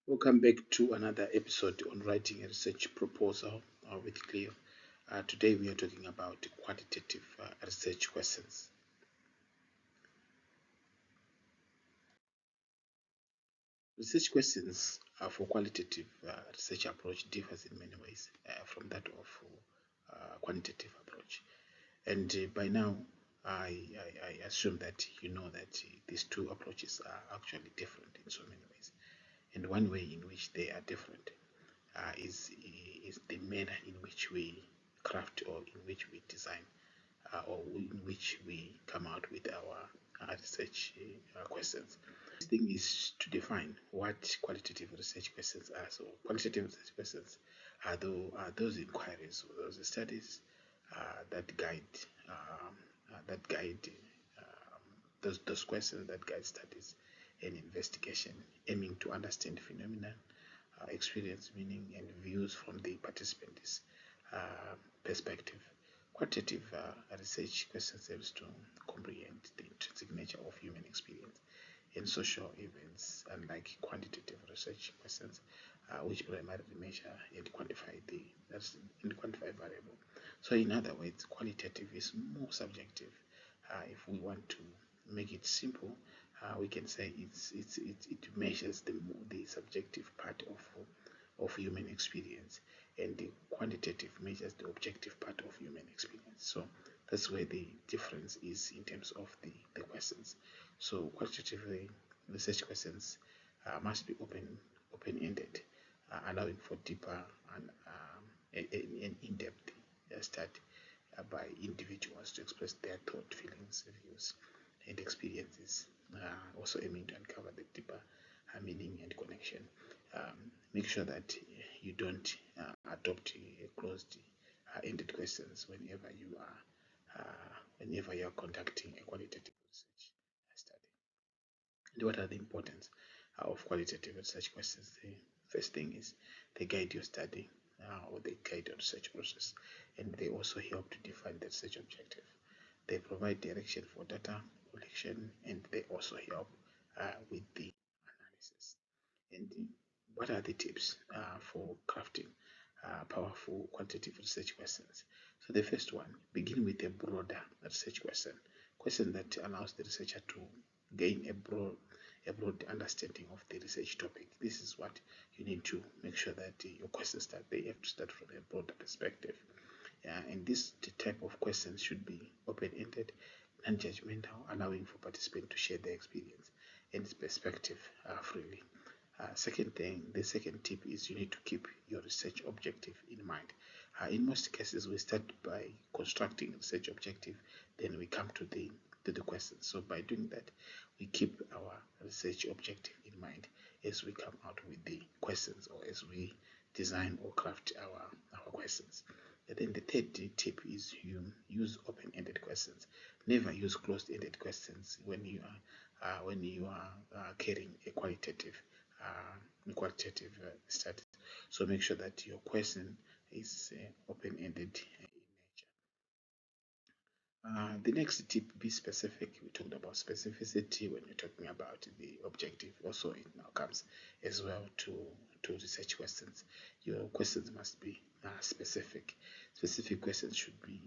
Welcome back to another episode on writing a research proposal with Cleo. Today we are talking about quantitative research questions. Research questions for qualitative research approach differs in many ways from that of quantitative approach. And by now, I assume that you know that these two approaches are actually different in so many ways. And one way in which they are different is the manner in which we craft or in which we design or in which we come out with our research questions. The thing is to define what qualitative research questions are. So qualitative research questions are those inquiries or those studies that guide those questions that guide studies and investigation, aiming to understand phenomena, experience, meaning, and views from the participant's perspective. Quantitative research questions helps to comprehend the intrinsic nature of human experience in social events, unlike quantitative research questions, which primarily measure and quantify variable. So, in other words, qualitative is more subjective. If we want to make it simple, we can say it measures the subjective part of human experience, and the quantitative measures the objective part of human experience. So that's where the difference is in terms of the questions. So quantitative research questions must be open-ended, allowing for deeper and in-depth study by individuals to express their thought, feelings, views, and experiences, also aiming to uncover the deeper meaning and connection. Make sure that you don't adopt a closed-ended questions whenever you are conducting a qualitative research study. And what are the importance of qualitative research questions? The first thing is they guide your study or they guide your research process, and they also help to define the research objective. They provide direction for data collection, and they also help with the analysis. And what are the tips for crafting powerful quantitative research questions? So the first one, begin with a broader research question that allows the researcher to gain a broad understanding of the research topic. This is what you need to make sure that your questions start. They have to start from a broader perspective. And this type of questions should be open-ended, non-judgmental, allowing for participants to share their experience and perspective freely. The second tip is you need to keep your research objective in mind. In most cases, we start by constructing research objective, then we come to the questions. So by doing that, we keep our research objective in mind as we come out with the questions or as we design or craft our questions. And then the third tip is you use open-ended questions. Never use closed-ended questions when you are carrying a qualitative study. So make sure that your question is open-ended in nature. The next tip, be specific. We talked about specificity when we're talking about the objective. Also, it now comes as well to research questions. Your questions must be specific. Specific questions should be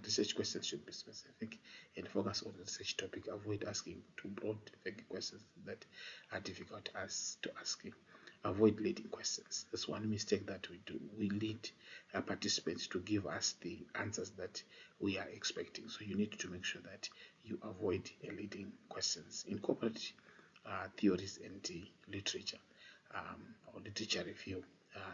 research questions should be specific and focus on the research topic. Avoid asking too broad, vague questions that are difficult to ask. Avoid leading questions. That's one mistake that we do. We lead participants to give us the answers that we are expecting. So you need to make sure that you avoid leading questions. Incorporate theories and literature or literature review.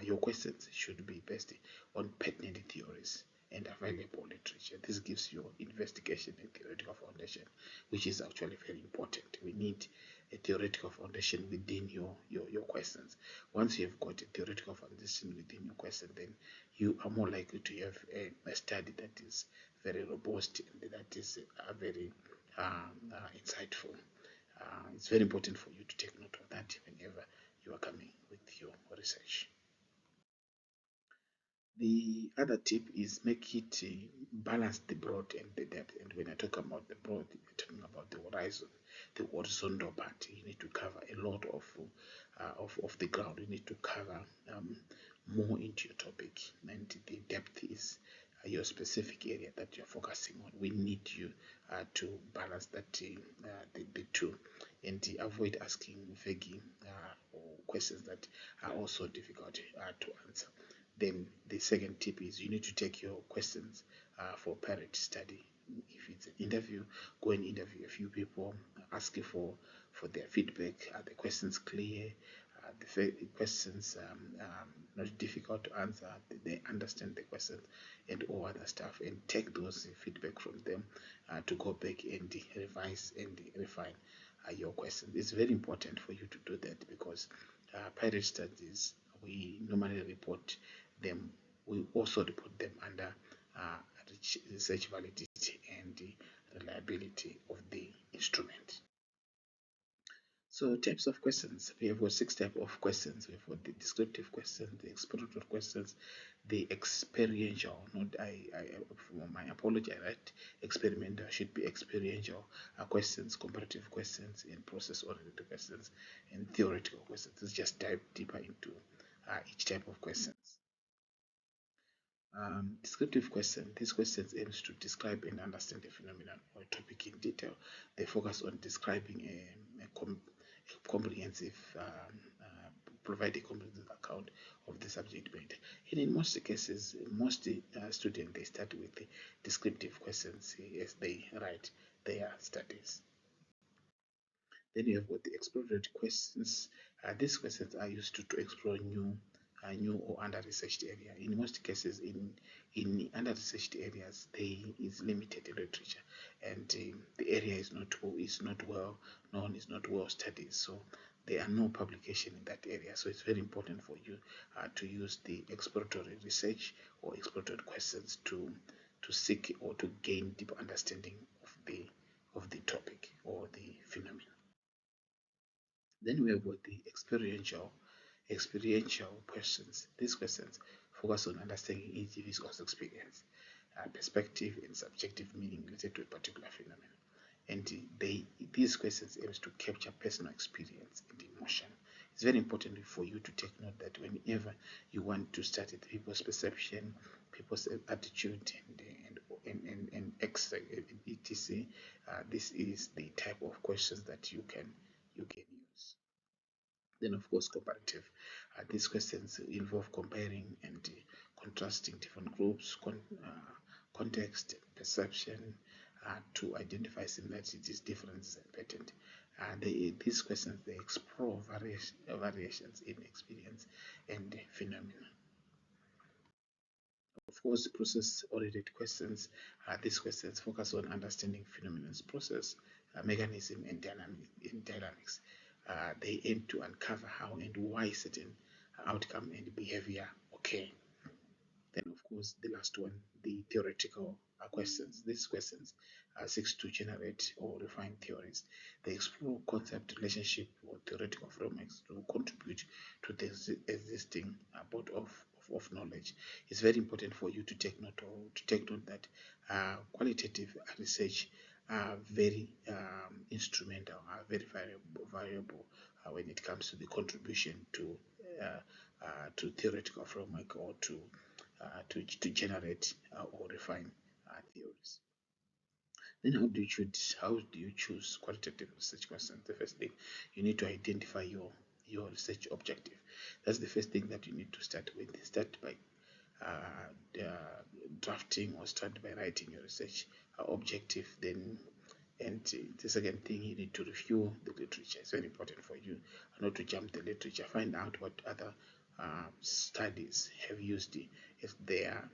Your questions should be based on pertinent theories and available literature. This gives you investigation and theoretical foundation, which is actually very important. We need a theoretical foundation within your questions. Once you have got a theoretical foundation within your question, then you are more likely to have a study that is very robust and that is very insightful. It's very important for you to take note of that whenever you are coming with your research. The other tip is make it balance the broad and the depth. And when I talk about the broad, I'm talking about the horizon, the horizontal part. You need to cover a lot of the ground. You need to cover more into your topic, and the depth is your specific area that you're focusing on. We need you to balance that the two, and avoid asking vague or questions that are also difficult to answer. Then the second tip is you need to take your questions for parent study. If it's an interview, go and interview a few people, ask for their feedback. Are the questions clear? The questions not difficult to answer? They understand the questions and all other stuff, and take those feedback from them to go back and revise and refine your questions. It's very important for you to do that, because parent studies, we normally report them. We also report them under research validity and the reliability of the instrument. So types of questions. We have got 6 types of questions. We have got the descriptive questions, the exploratory questions, the experiential. Not for my apology, I write experimental, should be experiential questions, comparative questions, and process-oriented questions, and theoretical questions. Let's just dive deeper into each type of questions. Descriptive question. These questions aims to describe and understand a phenomenon or a topic in detail. They focus on describing a comprehensive, provide a comprehensive account of the subject matter. And in most cases, most students, they start with the descriptive questions as they write their studies. Then you have got the exploratory questions. These questions are used to explore new or under-researched area. In most cases, in under-researched areas, there is limited literature, and the area is not well known, is not well studied. So there are no publication in that area. So it's very important for you to use the exploratory research or exploratory questions to seek or to gain deeper understanding of the topic or the phenomenon. Then we have got the experiential questions. These questions focus on understanding individual's experience, perspective, and subjective meaning related to a particular phenomenon. And these questions aims to capture personal experience and emotion. It's very important for you to take note that whenever you want to study people's perception, people's attitude, and etc., this is the type of questions that you can use. Then, of course, comparative. These questions involve comparing and contrasting different groups, context, perception, to identify similarities, differences, and patterns. These questions, they explore variations in experience and phenomena. Of course, process-oriented questions. These questions focus on understanding phenomenon's process, mechanism, and dynamics. They aim to uncover how and why certain outcome and behavior occur. Then, of course, the last one, the theoretical questions. These questions seek to generate or refine theories. They explore concept, relationship, or theoretical frameworks to contribute to the existing body of knowledge. It's very important for you to take note that qualitative research are very instrumental, are very variable when it comes to the contribution to theoretical framework or to generate or refine theories. Then how do you choose qualitative research questions? The first thing, you need to identify your research objective. That's the first thing that you need to start with. Start by drafting or start by writing your research objective. Then, and the second thing, you need to review the literature. It's very important for you not to jump the literature. Find out what other studies have used as their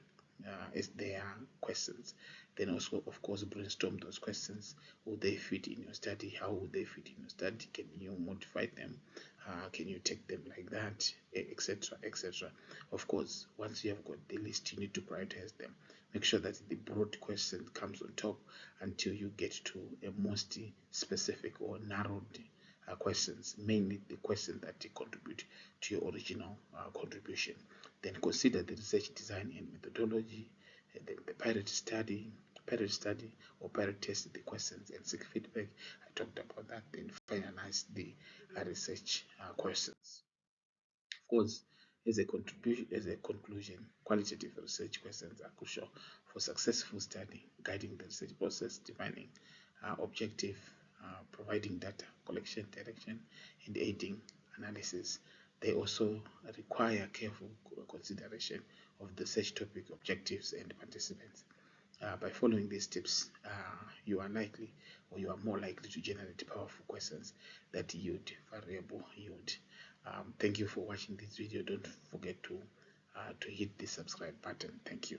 questions. Then also, of course, brainstorm those questions. Will they fit in your study? How will they fit in your study? Can you modify them? Can you take them like that, etc., etc. Of course, once you have got the list, you need to prioritize them. Make sure that the broad question comes on top until you get to a most specific or narrowed questions, mainly the questions that contribute to your original contribution. Then consider the research design and methodology, and then the pilot study or pilot test the questions and seek feedback. I talked about that. Then finalize the research questions. Of course, as a conclusion, qualitative research questions are crucial for successful study, guiding the research process, defining objective, providing data collection, direction, and aiding analysis. They also require careful consideration of the search topic, objectives, and participants. By following these tips, you are more likely to generate powerful questions that yield variable yield. Thank you for watching this video. Don't forget to hit the subscribe button. Thank you.